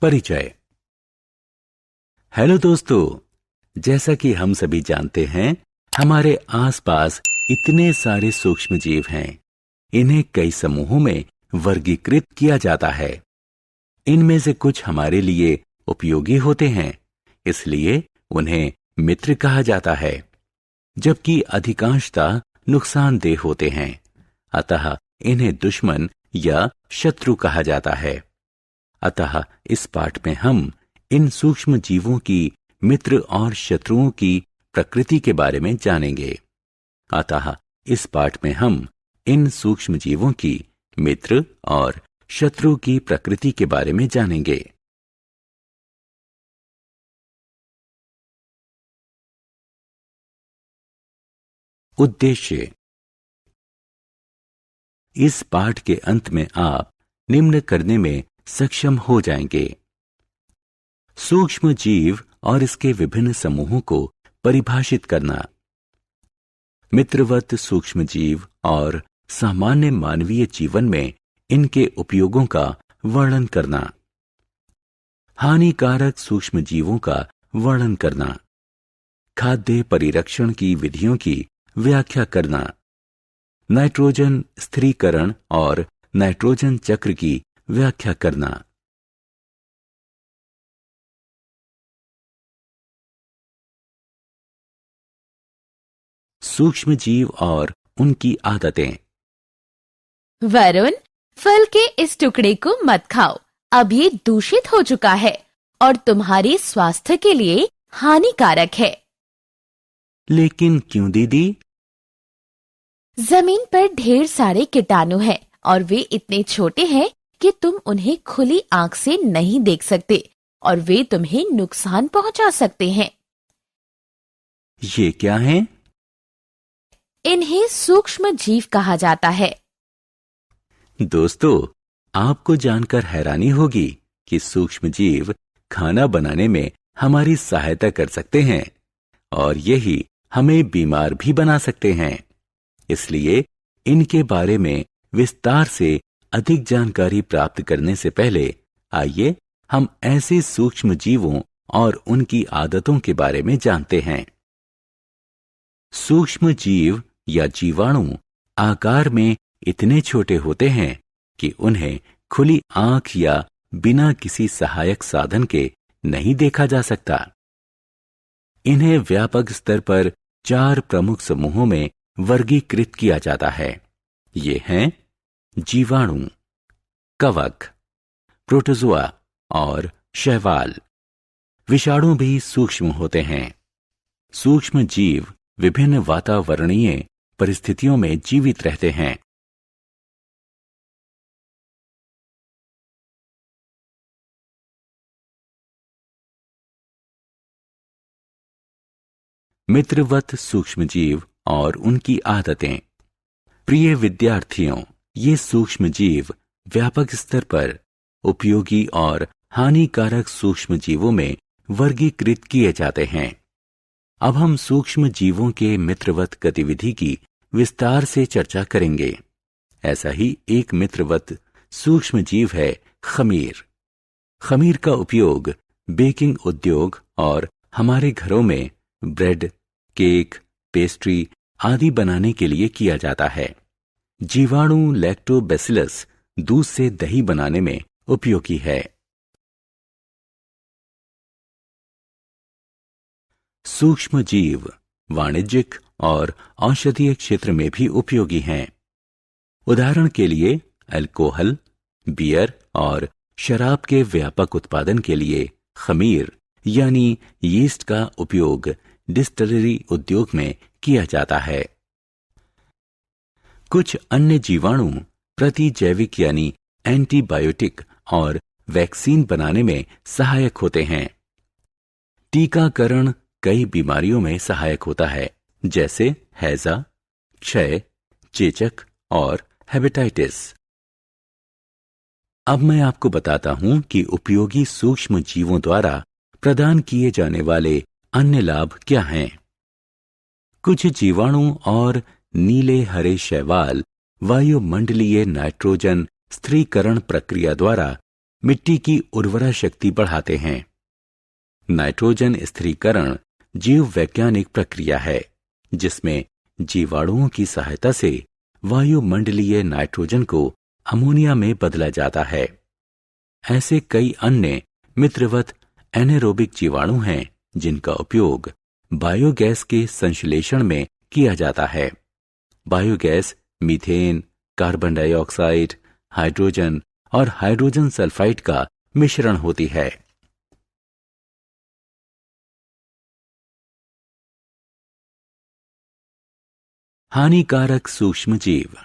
परिचय। हेलो दोस्तों, जैसा कि हम सभी जानते हैं, हमारे आसपास इतने सारे सूक्ष्म जीव हैं। इन्हें कई समूहों में वर्गीकृत किया जाता है। इनमें से कुछ हमारे लिए उपयोगी होते हैं, इसलिए उन्हें मित्र कहा जाता है, जबकि अधिकांशतः नुकसानदेह होते हैं, अतः इन्हें दुश्मन या शत्रु कहा जाता है। अतः इस पाठ में हम इन सूक्ष्म जीवों की मित्र और शत्रुओं की प्रकृति के बारे में जानेंगे। अतः इस पाठ में हम इन सूक्ष्म जीवों की मित्र और शत्रु की प्रकृति के बारे में जानेंगे। उद्देश्य। इस पाठ के अंत में आप निम्न करने में सक्षम हो जाएंगे: सूक्ष्म जीव और इसके विभिन्न समूहों को परिभाषित करना, मित्रवत सूक्ष्म जीव और सामान्य मानवीय जीवन में इनके उपयोगों का वर्णन करना, हानिकारक सूक्ष्म जीवों का वर्णन करना, खाद्य परिरक्षण की विधियों की व्याख्या करना, नाइट्रोजन स्थिरीकरण और नाइट्रोजन चक्र की व्याख्या करना। सूक्ष्म जीव और उनकी आदतें। वरुण, फल के इस टुकड़े को मत खाओ, अब ये दूषित हो चुका है और तुम्हारे स्वास्थ्य के लिए हानिकारक है। लेकिन क्यों दीदी? जमीन पर ढेर सारे कीटाणु हैं और वे इतने छोटे हैं कि तुम उन्हें खुली आंख से नहीं देख सकते और वे तुम्हें नुकसान पहुंचा सकते हैं। ये क्या है? इन्हें सूक्ष्म जीव कहा जाता है। दोस्तों, आपको जानकर हैरानी होगी कि सूक्ष्म जीव खाना बनाने में हमारी सहायता कर सकते हैं और यही हमें बीमार भी बना सकते हैं। इसलिए इनके बारे में विस्तार से अधिक जानकारी प्राप्त करने से पहले आइए हम ऐसे सूक्ष्म जीवों और उनकी आदतों के बारे में जानते हैं। सूक्ष्म जीव या जीवाणु आकार में इतने छोटे होते हैं कि उन्हें खुली आंख या बिना किसी सहायक साधन के नहीं देखा जा सकता। इन्हें व्यापक स्तर पर 4 प्रमुख समूहों में वर्गीकृत किया जाता है। ये हैं जीवाणु, कवक, प्रोटोजोआ और शैवाल। विषाणु भी सूक्ष्म होते हैं। सूक्ष्म जीव विभिन्न वातावरणीय परिस्थितियों में जीवित रहते हैं। मित्रवत सूक्ष्म जीव और उनकी आदतें। प्रिय विद्यार्थियों, ये सूक्ष्म जीव व्यापक स्तर पर उपयोगी और हानिकारक सूक्ष्म जीवों में वर्गीकृत किए जाते हैं। अब हम सूक्ष्म जीवों के मित्रवत गतिविधि की विस्तार से चर्चा करेंगे। ऐसा ही एक मित्रवत सूक्ष्म जीव है खमीर। खमीर का उपयोग बेकिंग उद्योग और हमारे घरों में ब्रेड, केक, पेस्ट्री आदि बनाने के लिए किया जाता है। जीवाणु लैक्टोबैसिलस दूध से दही बनाने में उपयोगी है। सूक्ष्म जीव वाणिज्यिक और औषधीय क्षेत्र में भी उपयोगी हैं। उदाहरण के लिए अल्कोहल, बियर और शराब के व्यापक उत्पादन के लिए खमीर यानी यीस्ट का उपयोग डिस्टिलरी उद्योग में किया जाता है। कुछ अन्य जीवाणु प्रतिजैविक यानी एंटीबायोटिक और वैक्सीन बनाने में सहायक होते हैं। टीकाकरण कई बीमारियों में सहायक होता है, जैसे हैजा, क्षय, चेचक और हेपेटाइटिस। अब मैं आपको बताता हूं कि उपयोगी सूक्ष्म जीवों द्वारा प्रदान किए जाने वाले अन्य लाभ क्या हैं। कुछ जीवाणु और नीले हरे शैवाल वायुमंडलीय नाइट्रोजन स्थिरीकरण प्रक्रिया द्वारा मिट्टी की उर्वरा शक्ति बढ़ाते हैं। नाइट्रोजन स्थिरीकरण जीव वैज्ञानिक प्रक्रिया है जिसमें जीवाणुओं की सहायता से वायुमंडलीय नाइट्रोजन को अमोनिया में बदला जाता है। ऐसे कई अन्य मित्रवत एनारोबिक जीवाणु हैं जिनका उपयोग बायोगैस के संश्लेषण में किया जाता है। Biogas methane, carbon dioxide, hydrogen और हाइड्रोजन सल्फाइड का मिश्रण होती है। हानिकारक सूक्ष्मजीव।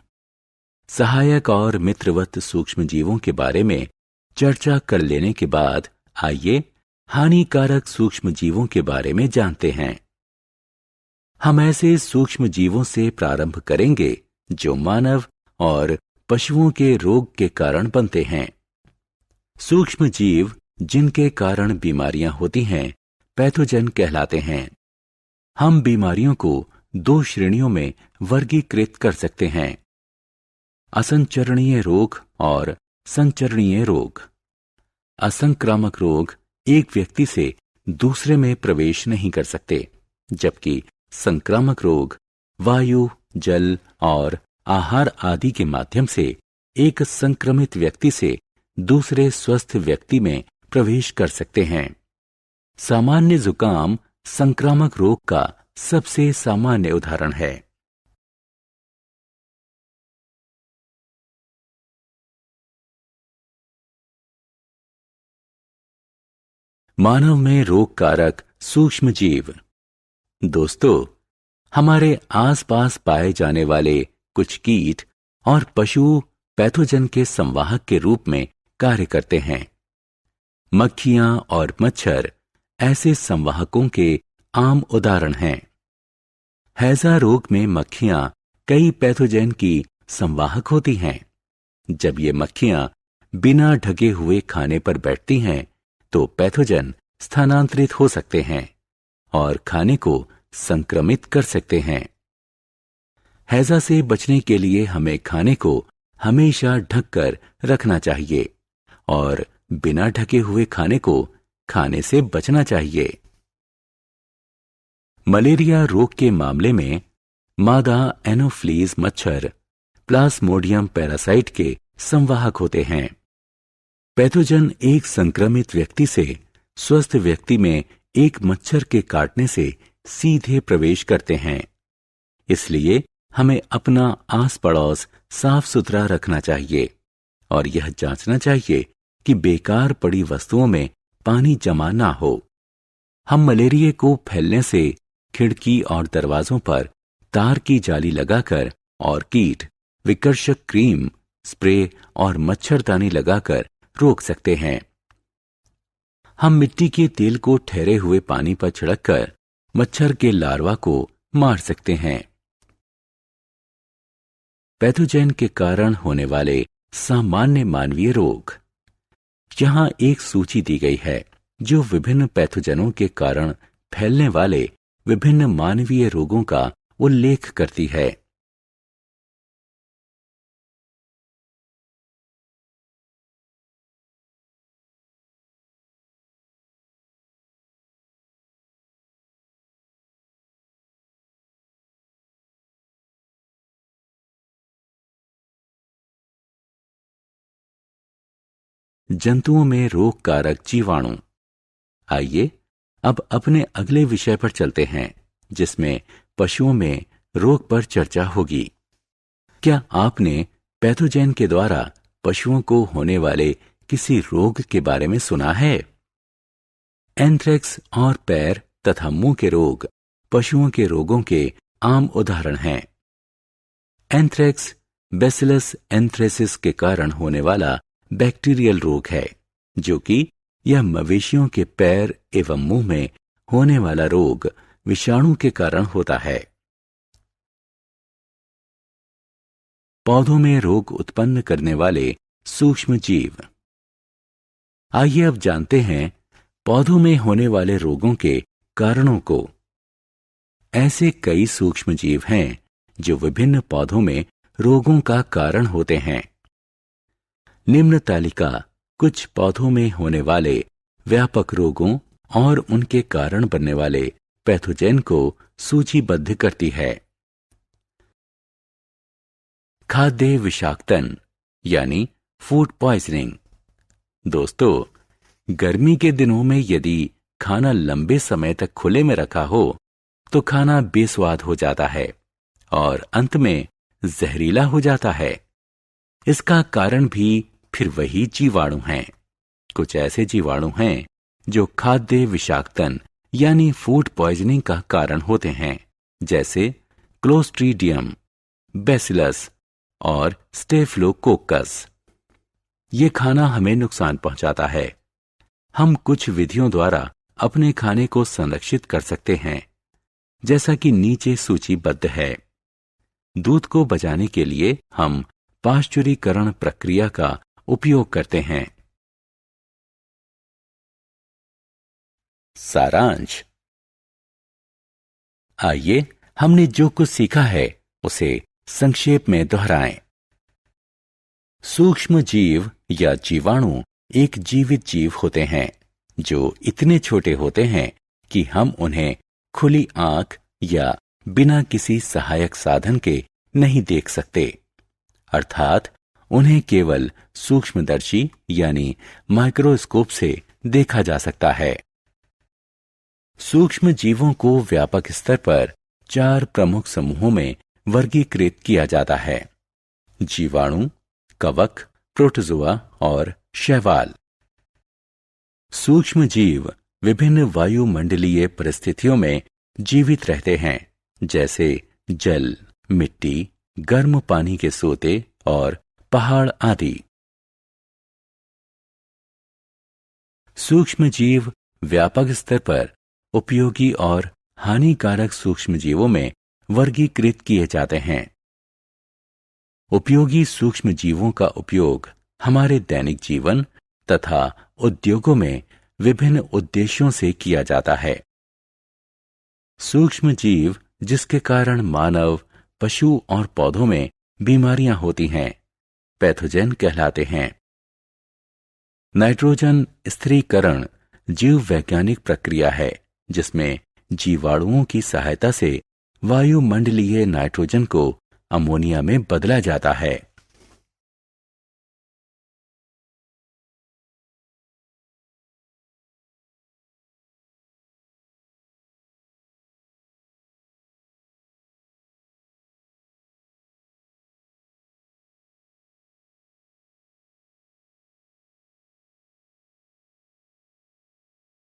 सहायक और मित्रवत सूक्ष्मजीवों के बारे में चर्चा कर लेने के बाद आइए हानिकारक सूक्ष्मजीवों के बारे में जानते हैं। हम ऐसे सूक्ष्मजीवों से प्रारंभ करेंगे जो मानव और पशुओं के रोग के कारण बनते हैं। सूक्ष्मजीव जिनके कारण बीमारियां होती हैं पैथोजन कहलाते हैं। हम बीमारियों को 2 श्रेणियों में वर्गीकृत कर सकते हैं, असंचरणीय रोग और संचरणीय रोग। असंक्रामक रोग एक व्यक्ति से दूसरे में प्रवेश नहीं कर सकते, जबकि संक्रामक रोग वायु, जल और आहार आदि के माध्यम से एक संक्रमित व्यक्ति से दूसरे स्वस्थ व्यक्ति में प्रवेश कर सकते हैं। सामान्य जुकाम संक्रामक रोग का सबसे सामान्य उदाहरण है। मानव में रोगकारक सूक्ष्मजीव। दोस्तों, हमारे आसपास पाए जाने वाले कुछ कीट और पशु पैथोजन के संवाहक के रूप में कार्य करते हैं। मक्खियां और मच्छर ऐसे संवाहकों के आम उदाहरण हैं। हैजा रोग में मक्खियां कई पैथोजन की संवाहक होती हैं। जब ये मक्खियां बिना ढके हुए खाने पर बैठती हैं तो पैथोजन स्थानांतरित हो सकते हैं और खाने को संक्रमित कर सकते हैं। हैजा से बचने के लिए हमें खाने को हमेशा ढककर रखना चाहिए और बिना ढके हुए खाने को खाने से बचना चाहिए। मलेरिया रोग के मामले में मादा एनोफ्लीज मच्छर प्लाज्मोडियम पैरासाइट के संवाहक होते हैं। पैथोजन एक संक्रमित व्यक्ति से स्वस्थ व्यक्ति में एक मच्छर के काटने से सीधे प्रवेश करते हैं। इसलिए हमें अपना आस पड़ोस साफ सुथरा रखना चाहिए और यह जांचना चाहिए कि बेकार पड़ी वस्तुओं में पानी जमा ना हो। हम मलेरिया को फैलने से खिड़की और दरवाजों पर तार की जाली लगाकर और कीट विकर्षक क्रीम, स्प्रे और मच्छरदानी लगाकर रोक सकते हैं। हम मिट्टी के तेल को ठहरे हुए पानी पर छिड़ककर मच्छर के लार्वा को मार सकते हैं। पैथोजन के कारण होने वाले सामान्य मानवीय रोग। यहां एक सूची दी गई है जो विभिन्न पैथोजनों के कारण फैलने वाले विभिन्न मानवीय रोगों का उल्लेख करती है। जंतुओं में रोगकारक जीवाणु। आइए अब अपने अगले विषय पर चलते हैं जिसमें पशुओं में रोग पर चर्चा होगी। क्या आपने पैथोजन के द्वारा पशुओं को होने वाले किसी रोग के बारे में सुना है? एंथ्रेक्स और पैर तथा मुंह के रोग पशुओं के रोगों के आम उदाहरण हैं। एंथ्रेक्स बैसिलस एंथ्रेसिस के कारण होने वाला बैक्टीरियल रोग है, जो कि यह मवेशियों के पैर एवं मुंह में होने वाला रोग विषाणु के कारण होता है। पौधों में रोग उत्पन्न करने वाले सूक्ष्म जीव। आइए अब जानते हैं पौधों में होने वाले रोगों के कारणों को। ऐसे कई सूक्ष्म जीव हैं जो विभिन्न पौधों में रोगों का कारण होते हैं। निम्न तालिका कुछ पौधों में होने वाले व्यापक रोगों और उनके कारण बनने वाले पैथोजेन को सूचीबद्ध करती है। खाद्य विषाक्तन यानी फूड पॉइजनिंग। दोस्तों, गर्मी के दिनों में यदि खाना लंबे समय तक खुले में रखा हो तो खाना बेस्वाद हो जाता है और अंत में जहरीला हो जाता है। इसका कारण भी फिर वही जीवाणु हैं। कुछ ऐसे जीवाणु हैं जो खाद्य विषाक्तन यानी फूड पॉइजनिंग का कारण होते हैं, जैसे क्लोस्ट्रीडियम, बैसिलस और स्टेफिलोकोकस। ये खाना हमें नुकसान पहुंचाता है। हम कुछ विधियों द्वारा अपने खाने को संरक्षित कर सकते हैं, जैसा कि नीचे सूचीबद्ध है। दूध को बचाने के लिए हम पाश्चुरीकरण प्रक्रिया का उपयोग करते हैं। सारांश। आइए हमने जो कुछ सीखा है उसे संक्षेप में दोहराएं। सूक्ष्म जीव या जीवाणु एक जीवित जीव होते हैं जो इतने छोटे होते हैं कि हम उन्हें खुली आंख या बिना किसी सहायक साधन के नहीं देख सकते, अर्थात उन्हें केवल सूक्ष्मदर्शी यानी माइक्रोस्कोप से देखा जा सकता है। सूक्ष्म जीवों को व्यापक स्तर पर 4 प्रमुख समूहों में वर्गीकृत किया जाता है: जीवाणु, कवक, प्रोटोजोआ और शैवाल। सूक्ष्म जीव विभिन्न वायुमंडलीय परिस्थितियों में जीवित रहते हैं, जैसे जल, मिट्टी, गर्म पानी के सोते और पहाड़ आदि। सूक्ष्म जीव व्यापक स्तर पर उपयोगी और हानिकारक सूक्ष्म जीवों में वर्गीकृत किए जाते हैं। उपयोगी सूक्ष्म जीवों का उपयोग हमारे दैनिक जीवन तथा उद्योगों में विभिन्न उद्देश्यों से किया जाता है। सूक्ष्म जीव जिसके कारण मानव, पशु और पौधों में बीमारियां होती हैं, पैथोजेन कहलाते हैं। नाइट्रोजन स्थिरीकरण जीव वैज्ञानिक प्रक्रिया है जिसमें जीवाणुओं की सहायता से वायुमंडलीय नाइट्रोजन को अमोनिया में बदला जाता है।